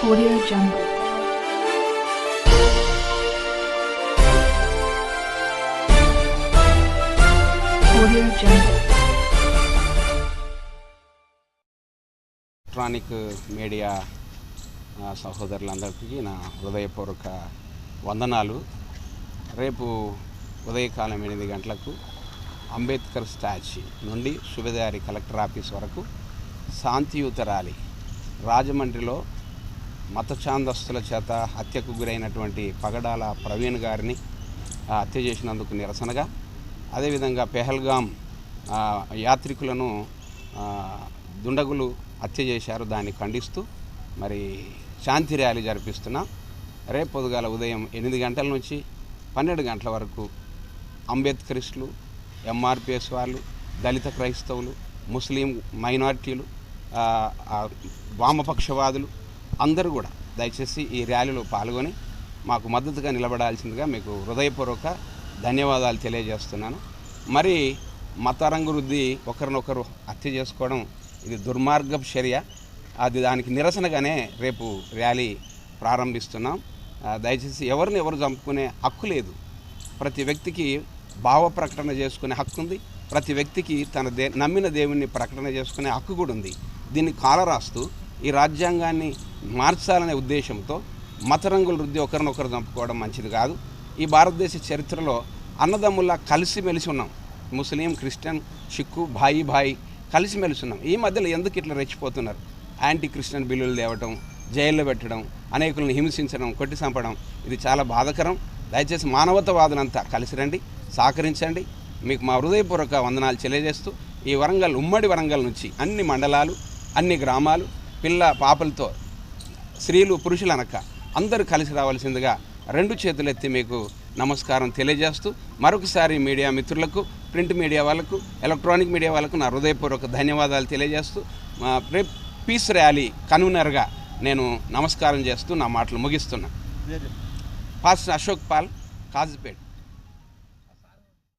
Audio Jungle. Audio Jungle. Electronic media సహోదరులందరికీ నా హృదయపూర్వక వందనాలు. రేపు ఉదయకాలం 8 గంటలకు అంబేద్కర్ స్టాచ్యూ నుండి సుబేదారి కలెక్టర్ ఆఫీస్ వరకు శాంతియుత ర్యాలీ. రాజమండ్రిలో మత ఛాందస్తుల చేత హత్యకు గురైనటువంటి పగడాల ప్రవీణ్ గారిని హత్య చేసినందుకు నిరసనగా, అదేవిధంగా పెహల్గాం యాత్రికులను దుండగులు హత్య చేశారు, దాన్ని ఖండిస్తూ మరి శాంతి ర్యాలీ జరిపిస్తున్నాం. రేపు పొద్దుగాల ఉదయం 8 గంటల నుంచి 12 గంటల వరకు అంబేద్కరిస్టులు, ఎంఆర్పిఎస్ వాళ్ళు, దళిత క్రైస్తవులు, ముస్లిం మైనారిటీలు, వామపక్షవాదులు అందరూ కూడా దయచేసి ఈ ర్యాలీలో పాల్గొని మాకు మద్దతుగా నిలబడాల్సిందిగా మీకు హృదయపూర్వక ధన్యవాదాలు తెలియజేస్తున్నాను. మరి మతరంగు వృద్ధి ఒకరినొకరు హత్య చేసుకోవడం ఇది దుర్మార్గపు చర్య. అది దానికి నిరసనగానే రేపు ర్యాలీ ప్రారంభిస్తున్నాం. దయచేసి ఎవరిని ఎవరు చంపుకునే హక్కు లేదు. ప్రతి వ్యక్తికి భావ ప్రకటన చేసుకునే హక్కు ఉంది. ప్రతి వ్యక్తికి తన నమ్మిన దేవుణ్ణి ప్రకటన చేసుకునే హక్కు కూడా ఉంది. దీన్ని కాలరాస్తూ ఈ రాజ్యాంగాన్ని మార్చాలనే ఉద్దేశంతో మతరంగుల వృద్ధి ఒకరినొకరు చంపుకోవడం మంచిది కాదు. ఈ భారతదేశ చరిత్రలో అన్నదమ్ముల్లా కలిసిమెలిసి ఉన్నాం. ముస్లిం, క్రిస్టియన్, సిక్కు భాయి కలిసిమెలిసి ఉన్నాం. ఈ మధ్యలో ఎందుకు ఇట్లా రెచ్చిపోతున్నారు? యాంటీ క్రిస్టియన్ బిల్లులు తేవటం, జైల్లో పెట్టడం, అనేకులను హింసించడం, కొట్టి చంపడం ఇది చాలా బాధాకరం. దయచేసి మానవతావాదులంతా కలిసి రండి, సహకరించండి. మీకు మా హృదయపూర్వక వందనాలు తెలియజేస్తూ ఈ వరంగల్, ఉమ్మడి వరంగల్ నుంచి అన్ని మండలాలు, అన్ని గ్రామాలు, పిల్ల పాపలతో, స్త్రీలు పురుషులు అనక అందరూ కలిసి రావాల్సిందిగా 2 చేతులెత్తి మీకు నమస్కారం తెలియజేస్తూ మరొకసారి మీడియా మిత్రులకు, ప్రింట్ మీడియా వాళ్ళకు, ఎలక్ట్రానిక్ మీడియా వాళ్ళకు నా హృదయపూర్వక ధన్యవాదాలు తెలియజేస్తూ పీస్ ర్యాలీ కన్వీనర్గా నేను నమస్కారం చేస్తూ నా మాటలు ముగిస్తున్నా. పాస్టర్ అశోక్ పాల్, కాజీపేట్.